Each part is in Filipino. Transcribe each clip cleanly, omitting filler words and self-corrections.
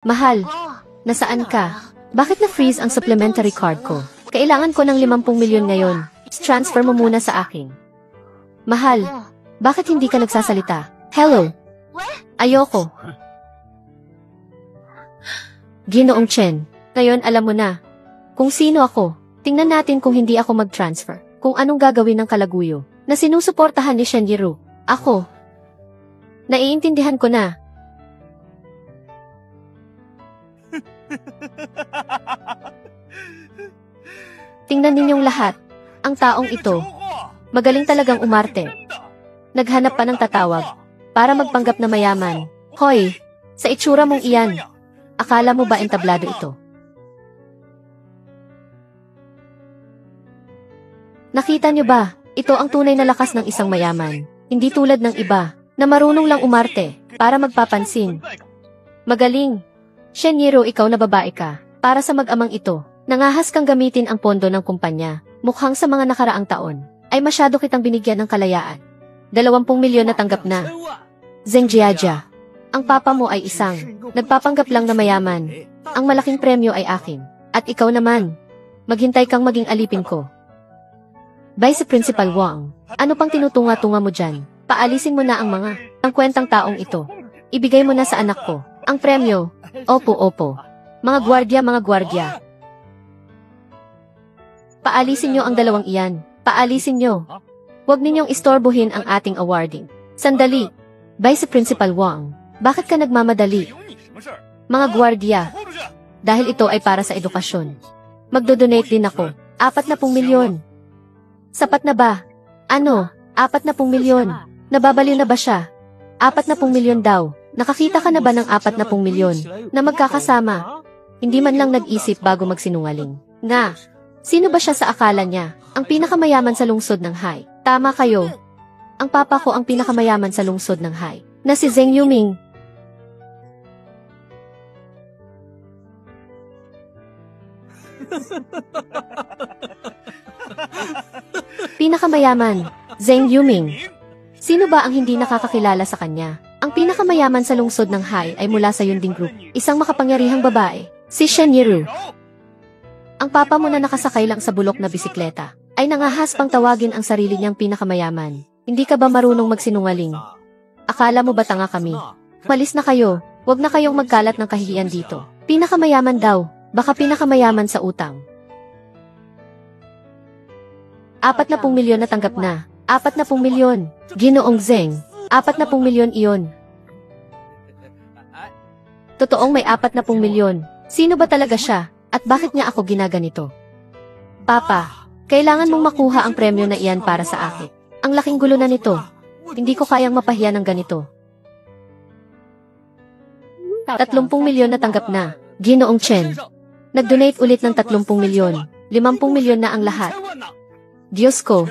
Mahal, nasaan ka? Bakit na-freeze ang supplementary card ko? Kailangan ko ng 50 milyon ngayon. Transfer mo muna sa akin. Mahal, bakit hindi ka nagsasalita? Hello? Ayoko. Ginoong Chen, ngayon alam mo na. Kung sino ako, tingnan natin kung hindi ako mag-transfer. Kung anong gagawin ng kalaguyo na sinusuportahan ni Shen Yiru. Ako. Naiintindihan ko na. Tingnan ninyong lahat. Ang taong ito, magaling talagang umarte. Naghanap pa ng tatawag para magpanggap na mayaman. Hoy, sa itsura mong iyan, akala mo ba entablado ito? Nakita niyo ba? Ito ang tunay na lakas ng isang mayaman. Hindi tulad ng iba, na marunong lang umarte para magpapansin. Magaling. Shen Yiru, ikaw na babae ka. Para sa mag-amang ito, nangahas kang gamitin ang pondo ng kumpanya. Mukhang sa mga nakaraang taon, ay masyado kitang binigyan ng kalayaan. 20 milyon na tanggap na. Zheng Jiajia, ang papa mo ay isang nagpapanggap lang na mayaman. Ang malaking premyo ay akin. At ikaw naman, maghintay kang maging alipin ko. Vice Principal Wang, ano pang tinutunga-tunga mo dyan? Paalisin mo na ang kwentang taong ito. Ibigay mo na sa anak ko. Ang premyo. Opo. Mga gwardya. Paalisin nyo ang dalawang iyan. Paalisin nyo. Huwag ninyong istorbohin ang ating awarding. Sandali. Vice Principal Wang, bakit ka nagmamadali? Mga gwardya. Dahil ito ay para sa edukasyon. Magdodonate din ako. 40 milyon. Sapat na ba? Ano? 40 milyon. Nababaliw na ba siya? 40 milyon daw. Nakakita ka na ba ng 40 milyon na magkakasama? Hindi man lang nag-isip bago magsinungaling. Nga, sino ba siya sa akala niya? Ang pinakamayaman sa lungsod ng Hai. Tama kayo. Ang papa ko ang pinakamayaman sa lungsod ng Hai, na si Zheng Yuming. Pinakamayaman, Zheng Yuming. Sino ba ang hindi nakakakilala sa kanya? Ang pinakamayaman sa lungsod ng Hai ay mula sa Yunding Group, isang makapangyarihang babae, si Shen Yiru. Ang papa mo na nakasakay lang sa bulok na bisikleta, ay nangahas pang tawagin ang sarili niyang pinakamayaman. Hindi ka ba marunong magsinungaling? Akala mo ba tanga kami? Malis na kayo, wag na kayong magkalat ng kahihiyan dito. Pinakamayaman daw, baka pinakamayaman sa utang. 40 milyon na tanggap na. 40 milyon. Ginoong Zheng, 40 milyon iyon. Totoong may 40 milyon. Sino ba talaga siya? At bakit niya ako ginaganito? Papa, kailangan mong makuha ang premyo na iyan para sa akin. Ang laking gulo na nito. Hindi ko kayang mapahiya ng ganito. 30 milyon na tanggap na. Ginoong Chen. Nag-donate ulit ng 30 milyon. 50 milyon na ang lahat. Diyos ko.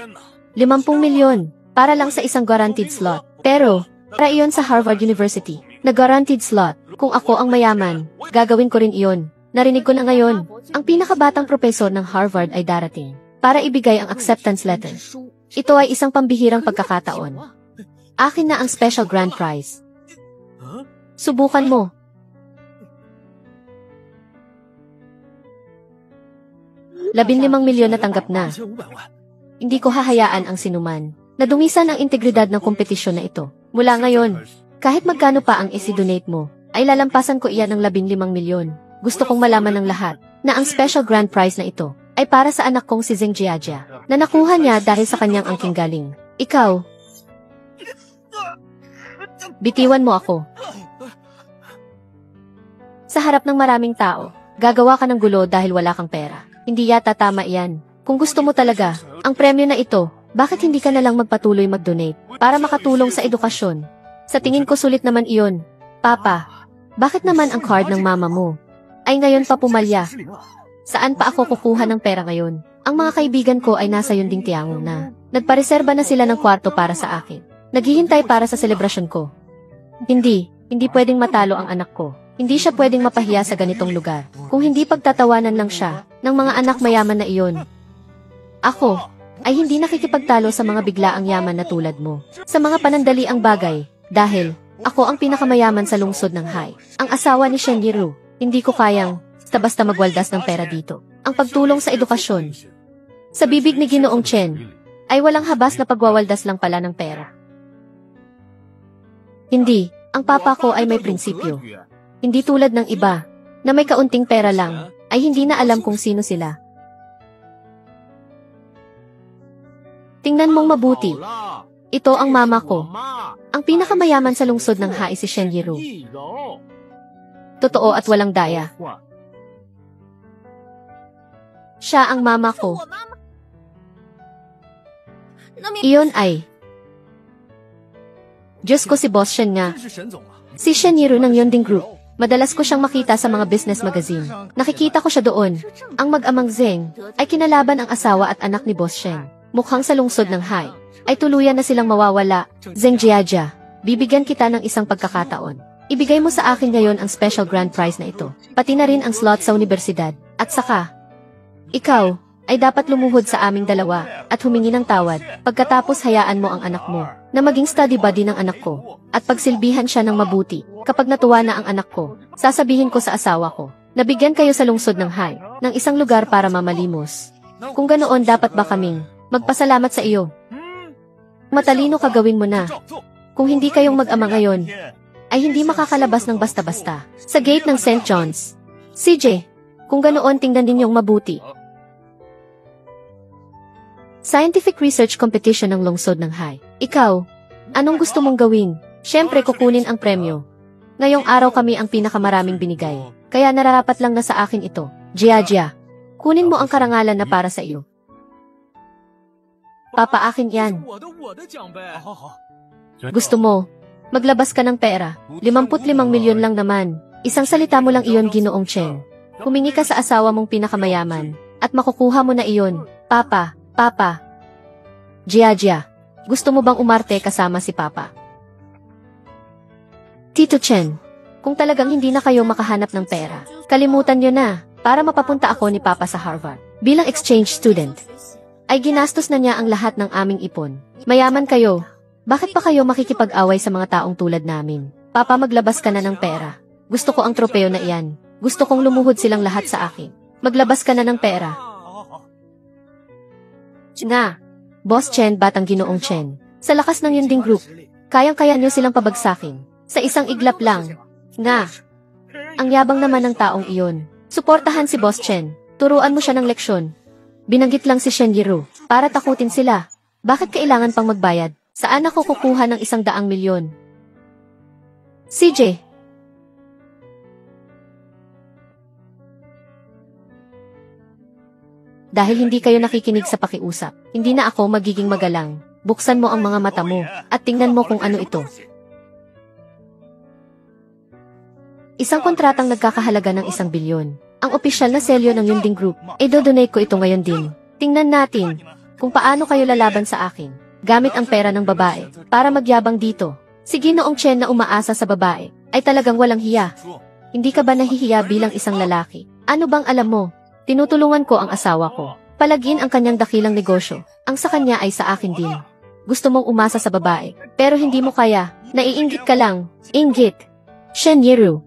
50 milyon. Para lang sa isang guaranteed slot. Pero, para iyon sa Harvard University. Na guaranteed slot. Kung ako ang mayaman, gagawin ko rin iyon. Narinig ko na ngayon, ang pinakabatang propesor ng Harvard ay darating. Para ibigay ang acceptance letter. Ito ay isang pambihirang pagkakataon. Akin na ang special grand prize. Subukan mo. $15 milyon na tanggap na. Hindi ko hahayaan ang sinuman na dumisan ang integridad ng kompetisyon na ito. Mula ngayon, kahit magkano pa ang isi-donate mo, ay lalampasan ko iyan ng 15 milyon. Gusto kong malaman ng lahat na ang special grand prize na ito ay para sa anak kong si Zheng Jiajia na nakuha niya dahil sa kanyang angking galing. Ikaw, bitiwan mo ako. Sa harap ng maraming tao, gagawa ka ng gulo dahil wala kang pera. Hindi yata tama iyan. Kung gusto mo talaga, ang premyo na ito, bakit hindi ka na lang magpatuloy mag-donate para makatulong sa edukasyon? Sa tingin ko sulit naman iyon. Papa, bakit naman ang card ng mama mo ay ngayon pa pumalya? Saan pa ako kukuha ng pera ngayon? Ang mga kaibigan ko ay nasa Yunding Tiango na. Nagpareserba na sila ng kwarto para sa akin. Naghihintay para sa selebrasyon ko. Hindi pwedeng matalo ang anak ko. Hindi siya pwedeng mapahiya sa ganitong lugar. Kung hindi pagtatawanan lang siya ng mga anak mayaman na iyon. Ako ay hindi nakikipagtalo sa mga biglaang yaman na tulad mo. Sa mga panandaliang bagay, dahil Ako ang pinakamayaman sa lungsod ng Hai. Ang asawa ni Shen Yiru. Hindi ko kayang basta-basta magwaldas ng pera dito. Ang pagtulong sa edukasyon. Sa bibig ni Ginoong Chen, ay walang habas na pagwawaldas lang pala ng pera. Hindi, ang papa ko ay may prinsipyo. Hindi tulad ng iba, na may kaunting pera lang, ay hindi na alam kung sino sila. Tingnan mong mabuti. Ito ang mama ko. Ang pinakamayaman sa lungsod ng Hai si Shen Yiru. Totoo at walang daya. Siya ang mama ko. Iyon ay... Diyos ko, si Boss Shen nga. Si Shen Yiru ng Yonding Group. Madalas ko siyang makita sa mga business magazine. Nakikita ko siya doon. Ang mag-amang Zeng ay kinalaban ang asawa at anak ni Boss Shen. Mukhang sa lungsod ng Hai ay tuluyan na silang mawawala. Zeng Jiajia, bibigyan kita ng isang pagkakataon. Ibigay mo sa akin ngayon ang special grand prize na ito. Pati na rin ang slot sa universidad. At saka, ikaw ay dapat lumuhod sa aming dalawa at humingi ng tawad. Pagkatapos hayaan mo ang anak mo na maging study buddy ng anak ko at pagsilbihan siya ng mabuti. Kapag natuwa na ang anak ko, sasabihin ko sa asawa ko, nabigyan kayo sa lungsod ng Hai ng isang lugar para mamalimos. Kung ganoon, dapat ba kaming magpasalamat sa iyo? Matalino ka, gawin mo na. Kung hindi kayong mag-ama ngayon, ay hindi makakalabas ng basta-basta sa gate ng St. John's. CJ, kung ganoon, tingnan ninyong mabuti. Scientific Research Competition ng lungsod ng Hai. Ikaw, anong gusto mong gawin? Siyempre, kukunin ang premyo. Ngayong araw kami ang pinakamaraming binigay. Kaya nararapat lang na sa akin ito. Jiajia, kunin mo ang karangalan na para sa iyo. Papa, akin yan. Gusto mo? Maglabas ka ng pera. 55 milyon lang naman. Isang salita mo lang iyon, Ginoong Chen. Humingi ka sa asawa mong pinakamayaman. At makukuha mo na iyon. Papa. Jiajia, gusto mo bang umarte kasama si Papa? Tito Chen, kung talagang hindi na kayo makahanap ng pera, kalimutan nyo na, para mapapunta ako ni Papa sa Harvard. Bilang exchange student, ay ginastos na niya ang lahat ng aming ipon. Mayaman kayo. Bakit pa kayo makikipag-away sa mga taong tulad namin? Papa, maglabas ka na ng pera. Gusto ko ang tropeo na iyan. Gusto kong lumuhod silang lahat sa akin. Maglabas ka na ng pera. Nga, Boss Chen, Batang Ginoong Chen. Sa lakas ng Yonding Group, kayang-kaya niyo silang pabagsakin. Sa isang iglap lang. Nga, ang yabang naman ng taong iyon. Suportahan si Boss Chen. Turuan mo siya ng leksyon. Binanggit lang si Shen Yiru para takutin sila. Bakit kailangan pang magbayad? Saan ako kukuha ng 100 milyon? CJ. Dahil hindi kayo nakikinig sa pakiusap, hindi na ako magiging magalang. Buksan mo ang mga mata mo, at tingnan mo kung ano ito. Isang kontratang nagkakahalaga ng 1 bilyon. Ang opisyal na selyo ng Yonding Group, i-donate ko ito ngayon din. Tingnan natin, kung paano kayo lalaban sa akin, gamit ang pera ng babae, para magyabang dito. Si Ginoong Chen na umaasa sa babae, ay talagang walang hiya. Hindi ka ba nahihiya bilang isang lalaki? Ano bang alam mo? Tinutulungan ko ang asawa ko. Palagin ang kanyang dakilang negosyo. Ang sa kanya ay sa akin din. Gusto mong umasa sa babae, pero hindi mo kaya. Naiinggit ka lang. Inggit. Shen Yiru.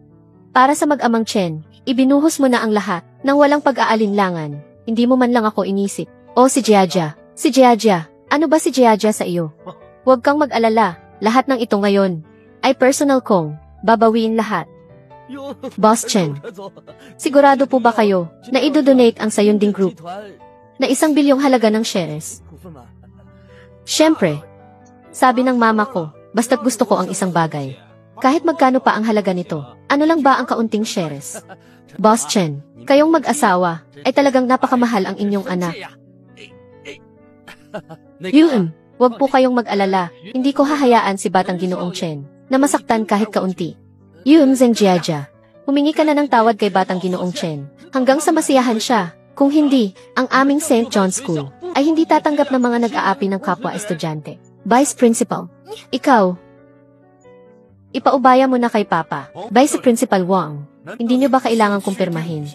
Para sa mag-amang Chen, ibinuhos mo na ang lahat, nang walang pag-aalinlangan. Hindi mo man lang ako inisip. O si Jiajia. Si Jiajia. Ano ba si Jiajia sa iyo? Huwag kang mag-alala. Lahat ng ito ngayon ay personal kong babawiin lahat. Boss Chen, sigurado po ba kayo na i-donate ang sa Yonding Group na 1 bilyong halaga ng shares? Siyempre, sabi ng mama ko, basta't gusto ko ang isang bagay. Kahit magkano pa ang halaga nito, ano lang ba ang kaunting shares? Boss Chen, kayong mag-asawa ay talagang napakamahal ang inyong anak. Huwag po kayong mag-alala, hindi ko hahayaan si Batang Ginoong Chen na masaktan kahit kaunti. Zeng Jiajia, humingi ka na ng tawad kay Batang Ginoong Chen, hanggang sa masiyahan siya. Kung hindi, ang aming St. John's School ay hindi tatanggap ng mga nag-aapi ng kapwa estudyante. Vice Principal, ikaw, ipaubaya mo na kay Papa. Vice Principal Wang, hindi niyo ba kailangang kumpirmahin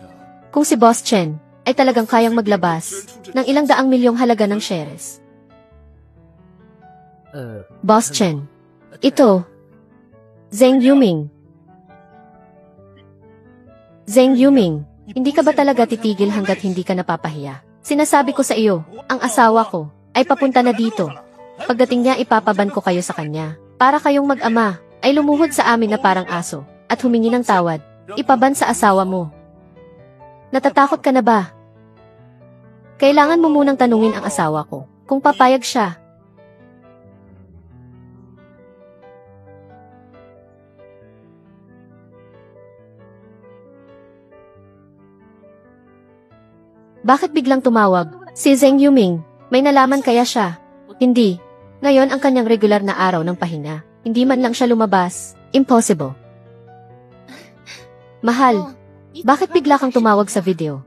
kung si Boss Chen ay talagang kayang maglabas ng 100 milyong halaga ng shares? Boss Chen, ito, Zheng Yuming. Zheng Yuming, hindi ka ba talaga titigil hanggat hindi ka napapahiya? Sinasabi ko sa iyo, ang asawa ko ay papunta na dito. Pagdating niya ipapaban ko kayo sa kanya. Para kayong mag-ama ay lumuhod sa amin na parang aso at humingi ng tawad. Ipaban sa asawa mo. Natatakot ka na ba? Kailangan mo munang tanungin ang asawa ko kung papayag siya. Bakit biglang tumawag? Si Zheng Yuming, may nalaman kaya siya? Hindi. Ngayon ang kanyang regular na araw ng pahinga. Hindi man lang siya lumabas. Impossible. Mahal, bakit bigla kang tumawag sa video?